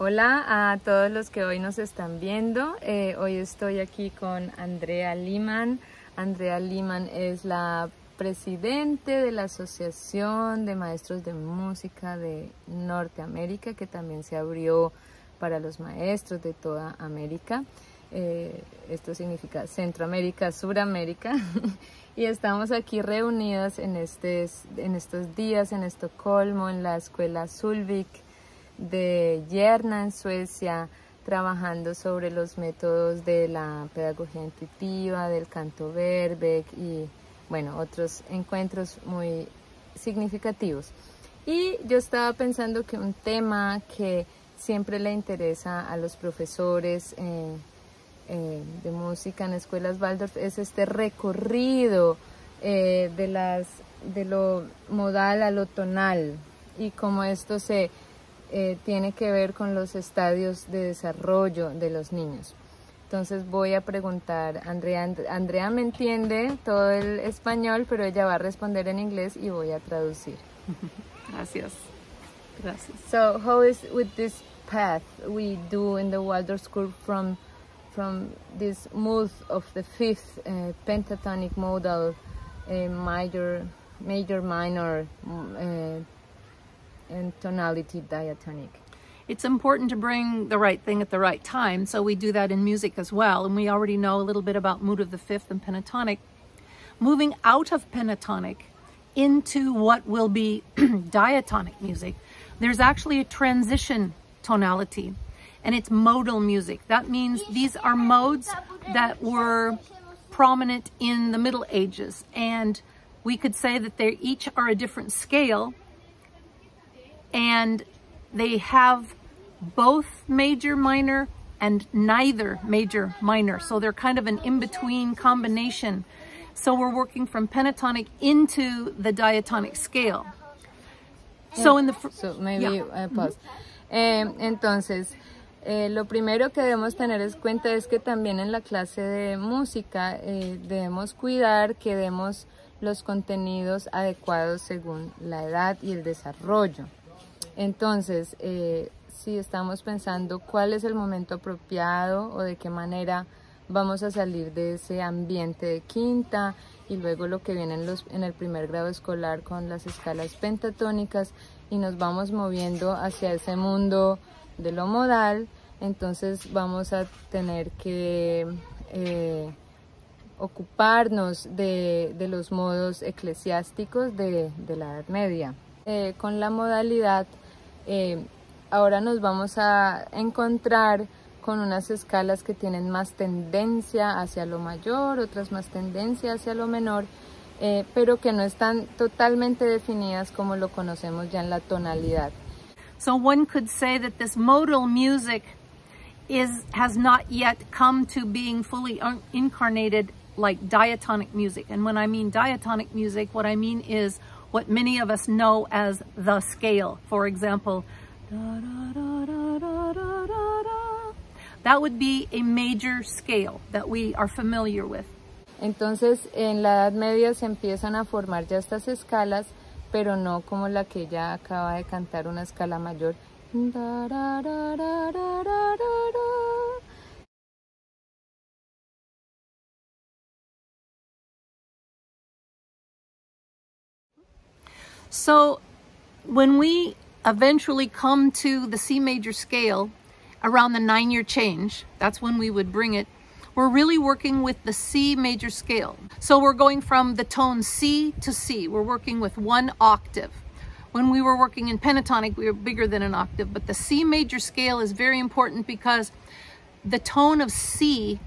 Hola a todos los que hoy nos están viendo. Hoy estoy aquí con Andrea Liman. Andrea Liman es la presidente de la Asociación de Maestros de Música de Norteamérica, que también se abrió para los maestros de toda América. Esto significa Centroamérica, Suramérica. Y estamos aquí reunidos en estos días en Estocolmo, en la escuela Solvik de Järna en Suecia, trabajando sobre los métodos de la pedagogía intuitiva, del canto Verbeek y bueno, otros encuentros muy significativos. Y yo estaba pensando que un tema que siempre le interesa a los profesores de música en escuelas Waldorf es este recorrido de lo modal a lo tonal y cómo esto se tiene que ver con los estadios de desarrollo de los niños. Entonces voy a preguntar a Andrea. Andrea me entiende todo el español, pero ella va a responder en inglés y voy a traducir. Gracias. Gracias. So how is with this path we do in the Waldorf School from this mood of the fifth pentatonic modal, major, minor, and tonality diatonic? It's important to bring the right thing at the right time, so we do that in music as well, and we already know a little bit about mood of the fifth and pentatonic. Moving out of pentatonic into what will be diatonic music, there's actually a transition tonality, and it's modal music. That means these are modes that were prominent in the Middle Ages, and we could say that they each are a different scale, and they have both major minor and neither major minor. So they're kind of an in-between combination. So we're working from pentatonic into the diatonic scale. So in the pause. Entonces, lo primero que debemos tener en cuenta es que también en la clase de música debemos cuidar que demos los contenidos adecuados según la edad y el desarrollo. Entonces, si estamos pensando cuál es el momento apropiado o de qué manera vamos a salir de ese ambiente de quinta y luego lo que viene en el primer grado escolar con las escalas pentatónicas y nos vamos moviendo hacia ese mundo de lo modal, entonces vamos a tener que ocuparnos de los modos eclesiásticos de la Edad Media. Con la modalidad ahora nos vamos a encontrar con unas escalas que tienen más tendencia hacia lo mayor, otras más tendencia hacia lo menor, pero que no están totalmente definidas como lo conocemos ya en la tonalidad. So one could say that this modal music has not yet come to being fully incarnated like diatonic music. And when I mean diatonic music, what I mean is what many of us know as the scale. For example, that would be a major scale that we are familiar with. Entonces, en la Edad Media se empiezan a formar ya estas escalas, pero no como la que ella acaba de cantar, una escala mayor. So when we eventually come to the C major scale around the 9-year change, that's when we would bring it, we're really working with the C major scale. So we're going from the tone C to C. We're working with 1 octave. When we were working in pentatonic, we were bigger than an octave, but the C major scale is very important because the tone of C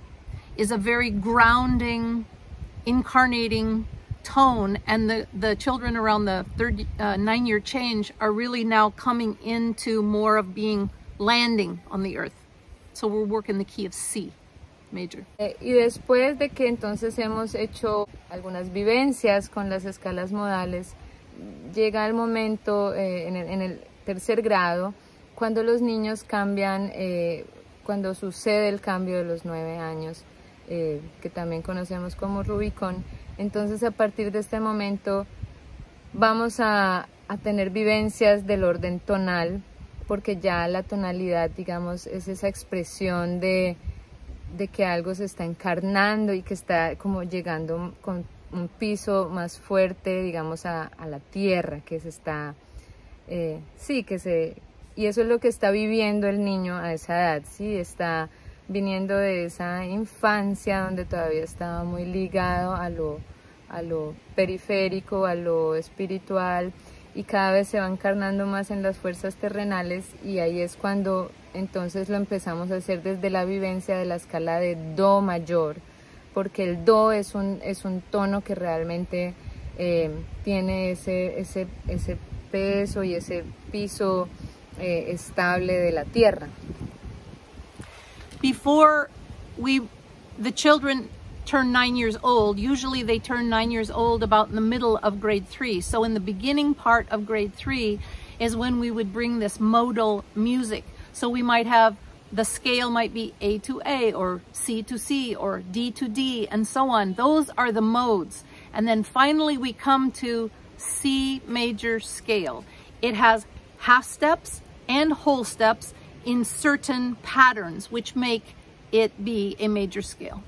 is a very grounding, incarnating tone, and the children around the 9-year change are really now coming into more of being landing on the earth. So we're working the key of C major. Y después de que entonces hemos hecho algunas vivencias con las escalas modales, llega el momento en el tercer grado cuando los niños cambian, cuando sucede el cambio de los 9 años, que también conocemos como Rubicón. Entonces a partir de este momento vamos a tener vivencias del orden tonal porque ya la tonalidad, digamos, es esa expresión de que algo se está encarnando y que está como llegando con un piso más fuerte, digamos, a la tierra, que se está, y eso es lo que está viviendo el niño a esa edad, sí, está viniendo de esa infancia donde todavía estaba muy ligado a lo periférico, a lo espiritual, y cada vez se va encarnando más en las fuerzas terrenales, y ahí es cuando entonces lo empezamos a hacer desde la vivencia de la escala de Do mayor, porque el Do es un tono que realmente tiene ese peso y ese piso estable de la tierra. Before the children turn 9 years old, usually they turn 9 years old about in the middle of grade 3. So in the beginning part of grade 3 is when we would bring this modal music. So we might have, the scale might be A to A or C to C or D to D and so on. Those are the modes. And then finally we come to C major scale. It has half steps and whole steps in certain patterns, which make it be a major scale.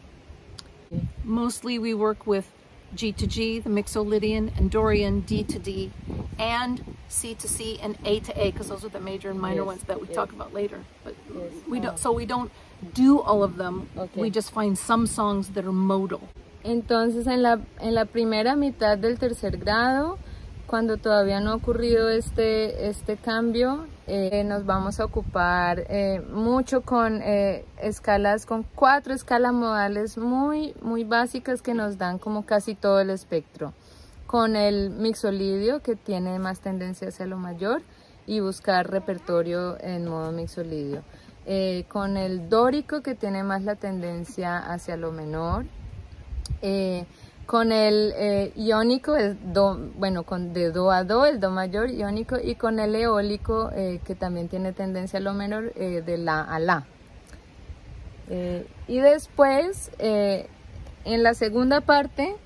Mostly we work with G to G, the Mixolydian and Dorian, D to D, and C to C and A to A, because those are the major and minor ones that we talk about later. But we don't do all of them. Okay. We just find some songs that are modal. Entonces en la primera mitad del tercer grado, cuando todavía no ha ocurrido este cambio, nos vamos a ocupar mucho con escalas, con 4 escalas modales muy básicas que nos dan como casi todo el espectro. Con el mixolidio, que tiene más tendencia hacia lo mayor, y buscar repertorio en modo mixolidio. Con el dórico, que tiene más la tendencia hacia lo menor. Con el iónico, de Do a Do, el Do mayor iónico, y con el eólico, que también tiene tendencia a lo menor, de La a La. Y después, en la segunda parte,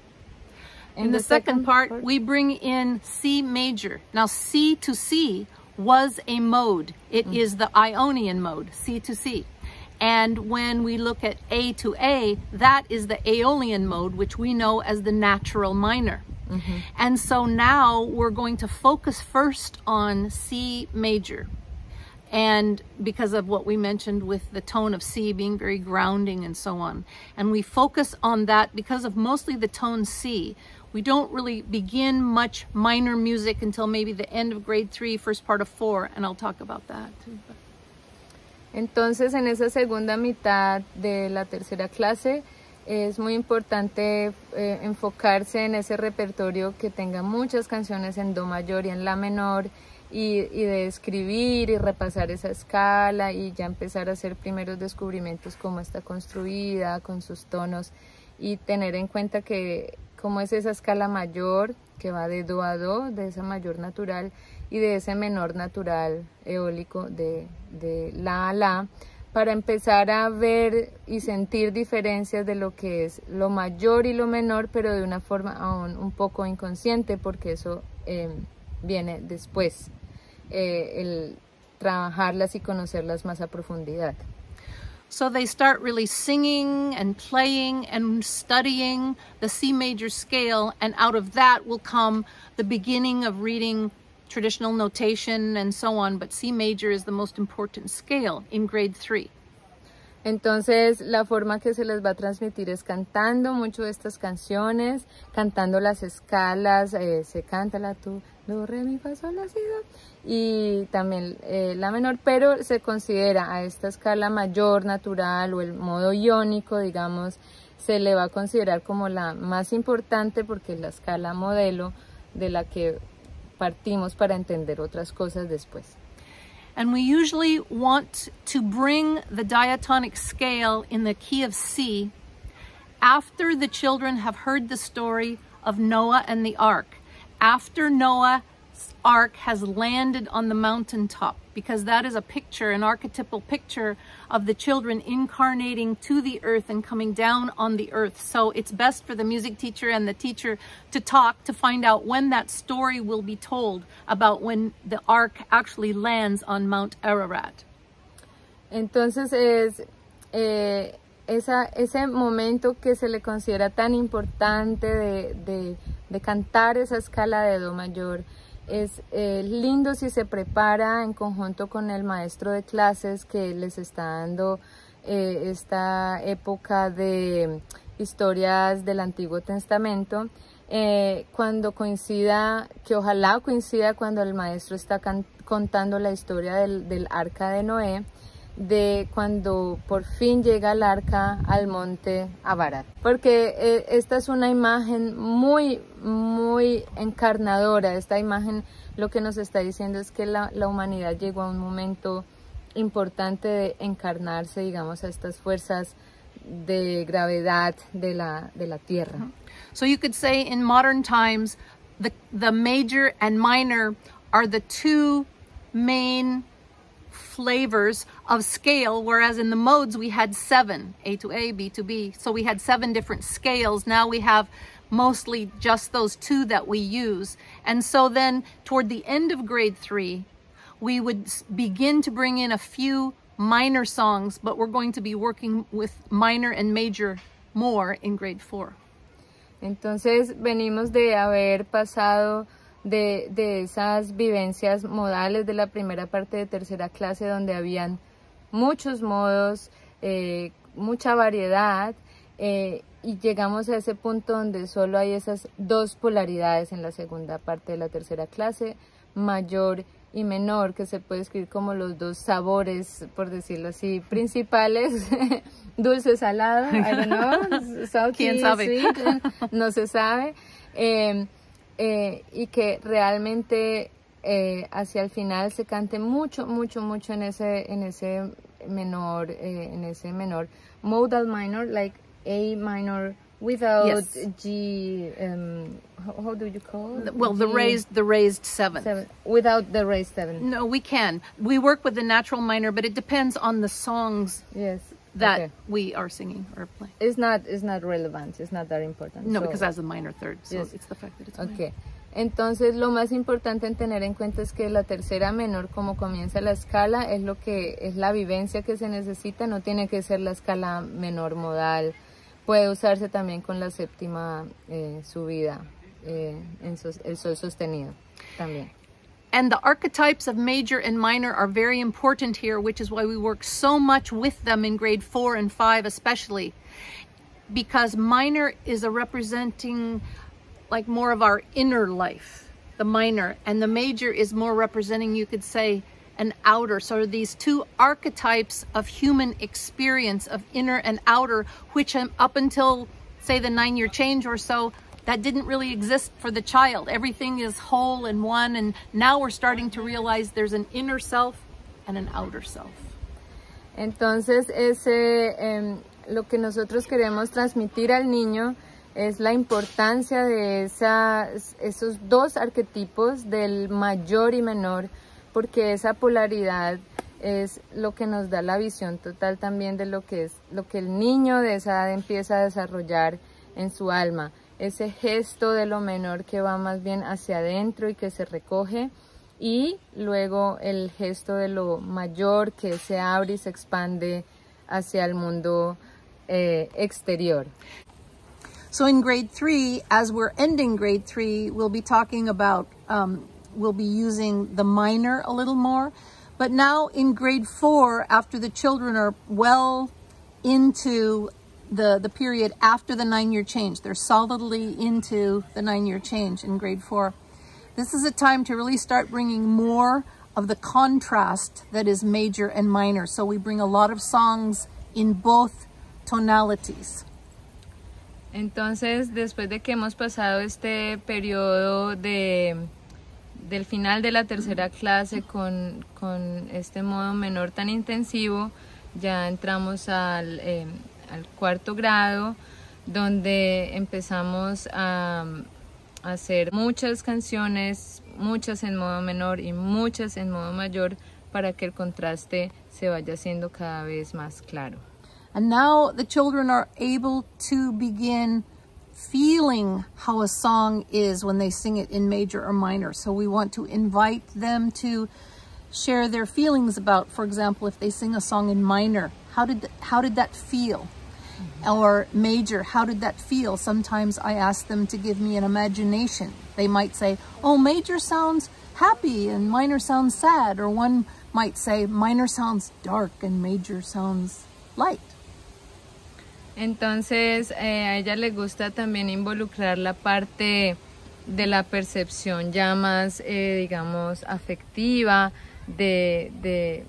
in the second part, we bring in C major. Now, C to C was a mode. It is the Ionian mode, C to C. And when we look at A to A, that is the Aeolian mode, which we know as the natural minor. Mm-hmm. And so now we're going to focus first on C major. And because of what we mentioned with the tone of C being very grounding and so on. And we focus on that because of mostly the tone C. We don't really begin much minor music until maybe the end of grade 3, first part of 4, and I'll talk about that too. Entonces, en esa segunda mitad de la tercera clase es muy importante enfocarse en ese repertorio que tenga muchas canciones en Do mayor y en La menor, y de escribir y repasar esa escala y ya empezar a hacer primeros descubrimientos, cómo está construida, con sus tonos, y tener en cuenta que cómo es esa escala mayor que va de Do a Do, de esa mayor natural, y de ese menor natural eólico de La a La, para empezar a ver y sentir diferencias de lo que es lo mayor y lo menor, pero de una forma aún un poco inconsciente, porque eso viene después, el trabajarlas y conocerlas más a profundidad. So they start really singing and playing and studying the C major scale, and out of that will come the beginning of reading traditional notation and so on, but C major is the most important scale in grade 3. Entonces la forma que se les va a transmitir es cantando mucho estas canciones, cantando las escalas, se canta la tu, do, re, mi, fa, sol, la, si, do, y también la menor, pero se considera a esta escala mayor natural o el modo iónico, digamos, se le va a considerar como la más importante, porque es la escala modelo de la que partimos para entender otras cosas después. And we usually want to bring the diatonic scale in the key of C after the children have heard the story of Noah and the ark. After Noah ark has landed on the mountaintop, because that is a picture, an archetypal picture of the children incarnating to the earth and coming down on the earth. So it's best for the music teacher and the teacher to talk to find out when that story will be told about when the ark actually lands on Mount Ararat. Entonces es ese momento que se le considera tan importante de cantar esa escala de do mayor. Es lindo si se prepara en conjunto con el maestro de clases que les está dando esta época de historias del Antiguo Testamento, cuando coincida, que ojalá coincida cuando el maestro está contando la historia del arca de Noé, de cuando por fin llega el arca al monte Ararat, porque esta es una imagen muy encarnadora. Esta imagen lo que nos está diciendo es que la humanidad llegó a un momento importante de encarnarse, digamos, a estas fuerzas de gravedad de la tierra. So you could say in modern times the major and minor are the two main flavors of scale, whereas in the modes we had 7, A to A, B to B. So we had 7 different scales. Now we have mostly just those 2 that we use. And so then toward the end of grade 3, we would begin to bring in a few minor songs, but we're going to be working with minor and major more in grade 4. Entonces venimos de haber pasado de esas vivencias modales de la primera parte de tercera clase, donde habían muchos modos, mucha variedad, y llegamos a ese punto donde solo hay esas 2 polaridades en la segunda parte de la tercera clase, mayor y menor, que se puede escribir como los 2 sabores, por decirlo así, principales, dulce, salado, I don't know, salty, ¿Quién sabe? Sweet, no se sabe. Y que realmente hacia el final se cante mucho en ese menor, modal minor, like A minor without yes. G, how do you call it? Well, G, the raised 7th. Without the raised 7th. No, we can. We work with the natural minor, but it depends on the songs. Yes. That okay. we are singing or playing. It's not relevant. It's not that important. No, so, because that's a minor third. So yes. it's the fact that it's okay. Entonces lo más importante en tener en cuenta es que la tercera menor, como comienza la escala, es lo que es la vivencia que se necesita. No tiene que ser la escala menor modal. Puede usarse también con la séptima subida, el sol sostenido también. And the archetypes of major and minor are very important here, which is why we work so much with them in grade 4 and 5 especially, because minor is a representing like more of our inner life, the minor, and the major is more representing, you could say, an outer. So these 2 archetypes of human experience of inner and outer, which up until say the 9-year change or so, that didn't really exist for the child. Everything is whole and one, and now we're starting to realize there's an inner self and an outer self. Entonces, lo que nosotros queremos transmitir al niño es la importancia de esos 2 arquetipos del mayor y menor, porque esa polaridad es lo que nos da la visión total también de lo que el niño de esa edad empieza a desarrollar en su alma. Ese gesto de lo menor que va más bien hacia adentro y que se recoge, y luego el gesto de lo mayor que se abre y se expande hacia el mundo exterior. So in grade 3, as we're ending grade 3, we'll be talking about, we'll be using the minor a little more. But now in grade 4, after the children are well into the period after the 9-year change, they're solidly into the 9-year change in grade 4. This is a time to really start bringing more of the contrast that is major and minor. So we bring a lot of songs in both tonalities. Entonces, después de que hemos pasado este periodo del final de la tercera clase con este modo menor tan intensivo, ya entramos al 4º grado, donde empezamos a hacer muchas canciones muchas en modo menor y muchas en modo mayor para que el contraste se vaya haciendo cada vez más claro. And now the children are able to begin feeling how a song is when they sing it in major or minor. So we want to invite them to share their feelings about, for example, if they sing a song in minor, how did that feel? Or major, how did that feel? Sometimes I ask them to give me an imagination. They might say, oh, major sounds happy and minor sounds sad. Or one might say, minor sounds dark and major sounds light. Entonces a ella le gusta también involucrar la parte de la percepción ya más, digamos, afectiva de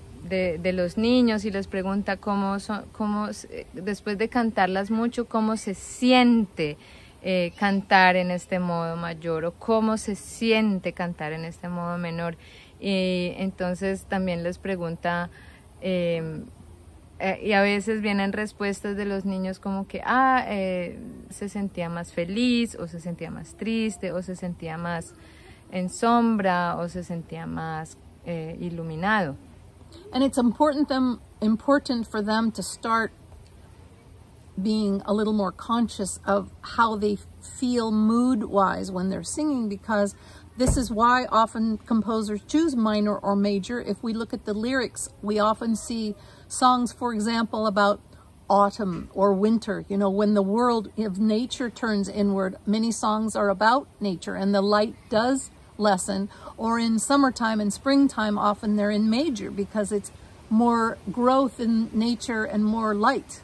los niños, y les pregunta cómo después de cantarlas mucho, cómo se siente cantar en este modo mayor o cómo se siente cantar en este modo menor. Y entonces también les pregunta, y a veces vienen respuestas de los niños como que se sentía más feliz, o se sentía más triste, o se sentía más en sombra, o se sentía más iluminado. And it's important for them to start being a little more conscious of how they feel mood-wise when they're singing, because this is why often composers choose minor or major. If we look at the lyrics, we often see songs, for example, about autumn or winter, you know, when the world of nature turns inward. Many songs are about nature and the light does lessen. Or in summertime and springtime, often they're in major because it's more growth in nature and more light.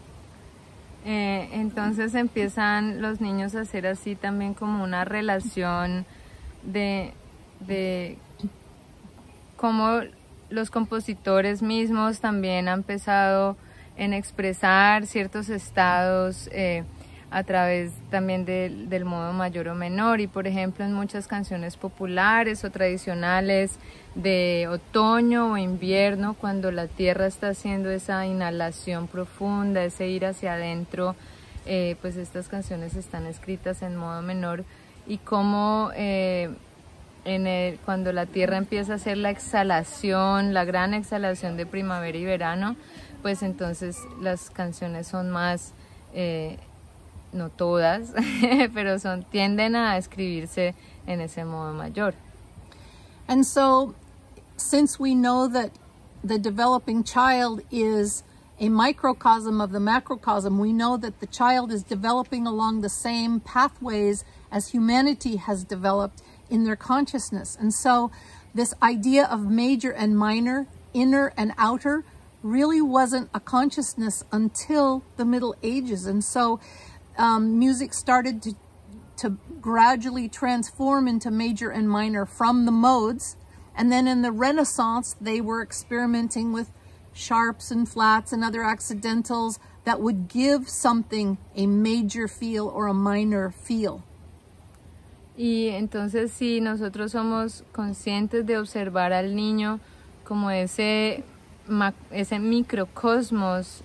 Entonces empiezan los niños a hacer así también como una relación de cómo los compositores mismos también han empezado en expresar ciertos estados a través también del modo mayor o menor. Y por ejemplo en muchas canciones populares o tradicionales de otoño o invierno, cuando la tierra está haciendo esa inhalación profunda, ese ir hacia adentro, pues estas canciones están escritas en modo menor. Y como cuando la tierra empieza a hacer la exhalación, la gran exhalación de primavera y verano, pues entonces las canciones son más, no todas, pero tienden a escribirse en ese modo mayor. And so, since we know that the developing child is a microcosm of the macrocosm, we know that the child is developing along the same pathways as humanity has developed in their consciousness. And so this idea of major and minor, inner and outer, really wasn't a consciousness until the Middle Ages. And so music started to gradually transform into major and minor from the modes. And then in the Renaissance, they were experimenting with sharps and flats and other accidentals that would give something a major feel or a minor feel. Y entonces si nosotros somos conscientes de observar al niño como ese microcosmos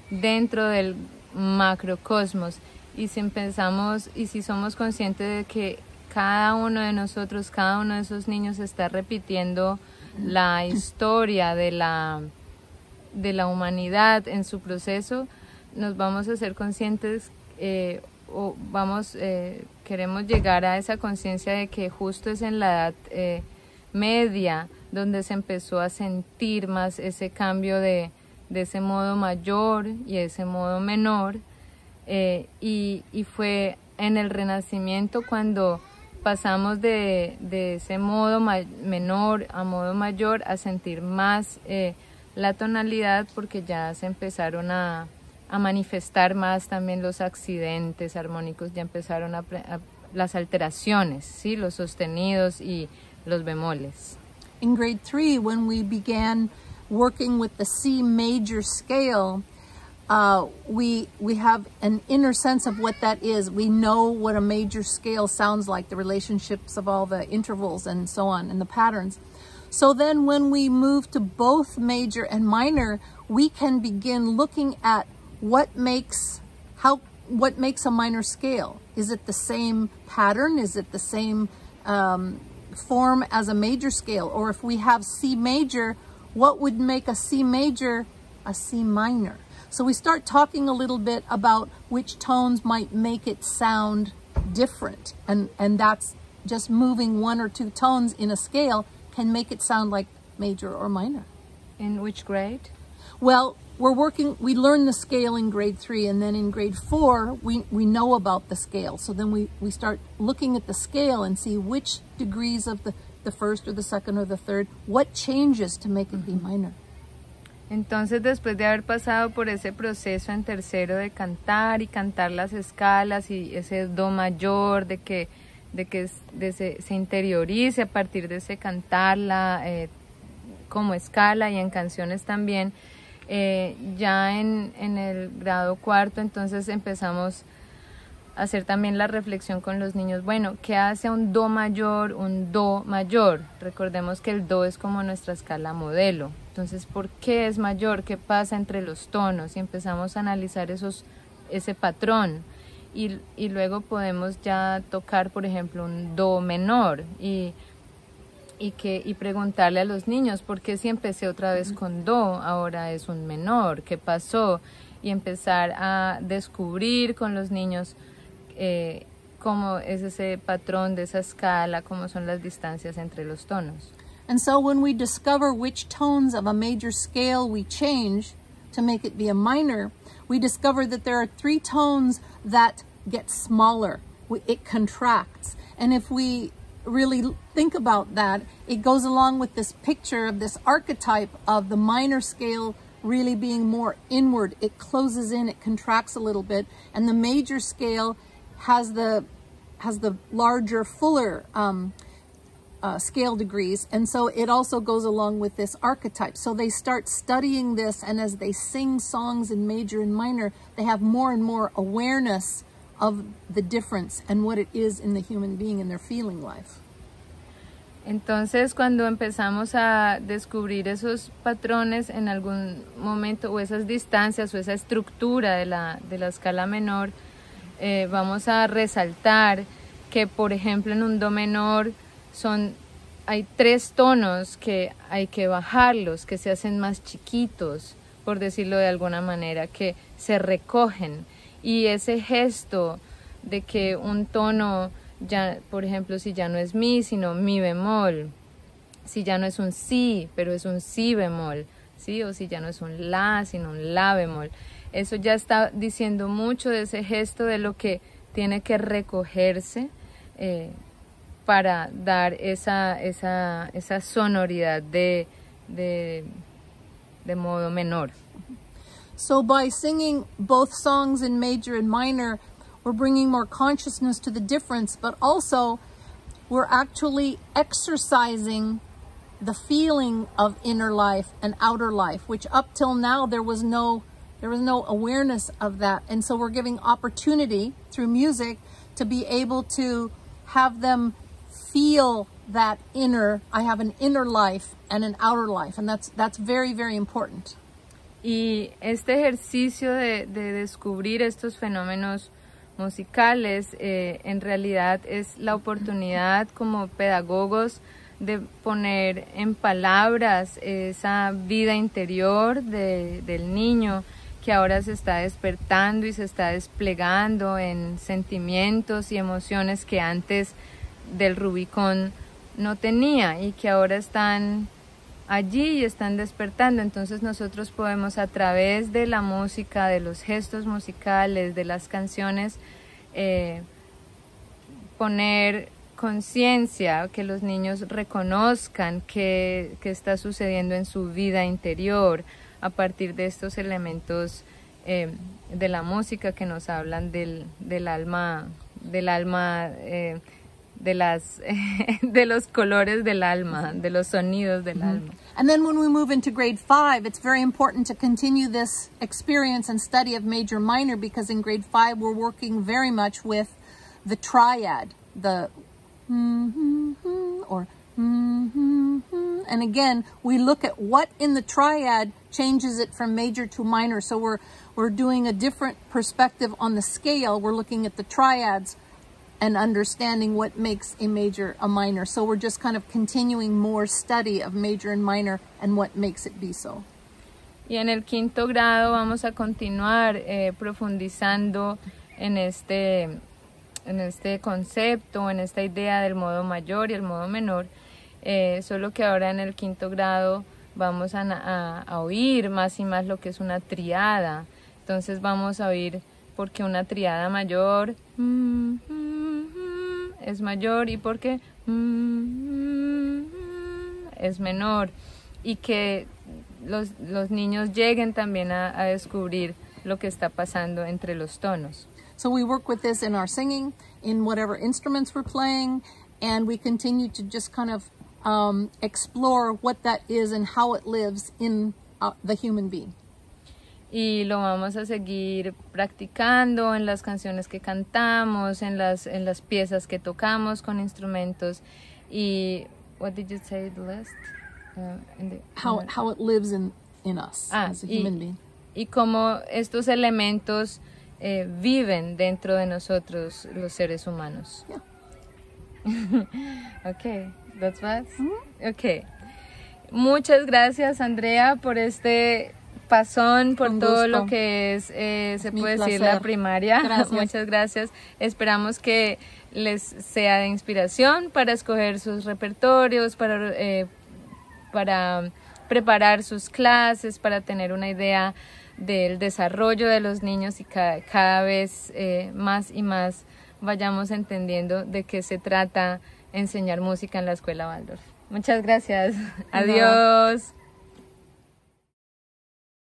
dentro del macrocosmos, y si pensamos y si somos conscientes de que cada uno de nosotros, cada uno de esos niños está repitiendo la historia de la humanidad en su proceso, nos vamos a ser conscientes queremos llegar a esa conciencia de que justo es en la edad media donde se empezó a sentir más ese cambio de ese modo mayor y ese modo menor, y fue en el Renacimiento cuando pasamos de ese modo menor a modo mayor a sentir más la tonalidad, porque ya se empezaron a manifestar más también los accidentes armónicos, ya empezaron las alteraciones, ¿sí? Los sostenidos y los bemoles. In grade 3, when we began working with the C major scale, we have an inner sense of what that is. We know what a major scale sounds like, the relationships of all the intervals and so on, and the patterns. So then when we move to both major and minor, we can begin looking at what makes a minor scale. Is it the same pattern? Is it the same form as a major scale? Or if we have C major, what would make a C major a C minor? So we start talking a little bit about which tones might make it sound different. And that's just moving 1 or 2 tones in a scale can make it sound like major or minor. In which grade? Well, we learn the scale in grade 3, and then in grade 4, we know about the scale. So then we start looking at the scale and see which degrees of the first or the second or the third, what changes to make it be minor. Entonces, después de haber pasado por ese proceso en tercero de cantar y cantar las escalas y ese do mayor, de que se interiorice a partir de ese cantarla como escala y en canciones también, ya en el grado 4, entonces empezamos a hacer también la reflexión con los niños. Bueno, ¿qué hace un do mayor, un do mayor? Recordemos que el do es como nuestra escala modelo. Entonces, ¿por qué es mayor? ¿Qué pasa entre los tonos? Y empezamos a analizar ese patrón. Y luego podemos ya tocar, por ejemplo, un do menor y preguntarle a los niños, ¿por qué si empecé otra vez con do, ahora es un menor? ¿Qué pasó? Y empezar a descubrir con los niños cómo es ese patrón de esa escala, cómo son las distancias entre los tonos. And so when we discover which tones of a major scale we change to make it be a minor, we discover that there are 3 tones that get smaller. It contracts. And if we really think about that, it goes along with this picture of this archetype of the minor scale really being more inward. It closes in, it contracts a little bit, and the major scale has the larger, fuller scale degrees, and so it also goes along with this archetype. So they start studying this, and as they sing songs in major and minor, they have more and more awareness of the difference and what it is in the human being in their feeling life. Entonces, cuando empezamos a descubrir esos patrones en algún momento, o esas distancias, o esa estructura de la escala menor, vamos a resaltar que, por ejemplo, en un do menor hay 3 tonos que hay que bajarlos, que se hacen más chiquitos, por decirlo de alguna manera, que se recogen. Y ese gesto de que un tono, ya, por ejemplo, si ya no es mi, sino mi bemol, si ya no es un si, pero es un si bemol, ¿sí? O si ya no es un la, sino un la bemol. Eso ya está diciendo mucho de ese gesto de lo que tiene que recogerse para dar esa sonoridad de modo menor. So by singing both songs in major and minor, we're bringing more consciousness to the difference, but also we're actually exercising the feeling of inner life and outer life, which up till now there was no awareness of that. And so we're giving opportunity through music to be able to have them feel that I have an inner life and an outer life, and that's very, very important. Y este ejercicio de descubrir estos fenómenos musicales en realidad es la oportunidad como pedagogos de poner en palabras esa vida interior del niño que ahora se está despertando y se está desplegando en sentimientos y emociones que antes del Rubicón no tenía y que ahora están allí y están despertando. Entonces nosotros podemos, a través de la música, de los gestos musicales, de las canciones, poner conciencia, que los niños reconozcan qué está sucediendo en su vida interior a partir de estos elementos de la música que nos hablan del alma, de los colores del alma, de los sonidos del alma. And then when we move into grade 5, it's very important to continue this experience and study of major minor, because in grade 5 we're working very much with the triad, the or and again we look at what in the triad changes it from major to minor. So we're doing a different perspective on the scale. We're looking at the triads and understanding what makes a major a minor. So we're just kind of continuing more study of major and minor and what makes it be so. Y en el quinto grado vamos a continuar profundizando en este concepto, en esta idea del modo mayor y el modo menor, solo que ahora en el quinto grado vamos a oír más y más lo que es una triada. Entonces vamos a oír porque una triada mayor es mayor y porque es menor, y que los niños lleguen también a descubrir lo que está pasando entre los tonos. So we work with this in our singing, in whatever instruments we're playing, and we continue to just kind of explore what that is and how it lives in the human being. Y lo vamos a seguir practicando en las canciones que cantamos, en las piezas que tocamos con instrumentos. Y what did you say the last? How it lives in us as a human being. Y cómo estos elementos viven dentro de nosotros, los seres humanos. Yeah. Okay, that's what? Okay. Muchas gracias, Andrea, por este pasón, por todo lo que es, se puede decir, la primaria. Gracias. Muchas gracias. Esperamos que les sea de inspiración para escoger sus repertorios, para preparar sus clases, para tener una idea del desarrollo de los niños, y cada vez más y más vayamos entendiendo de qué se trata enseñar música en la Escuela Waldorf. Muchas gracias. Adiós.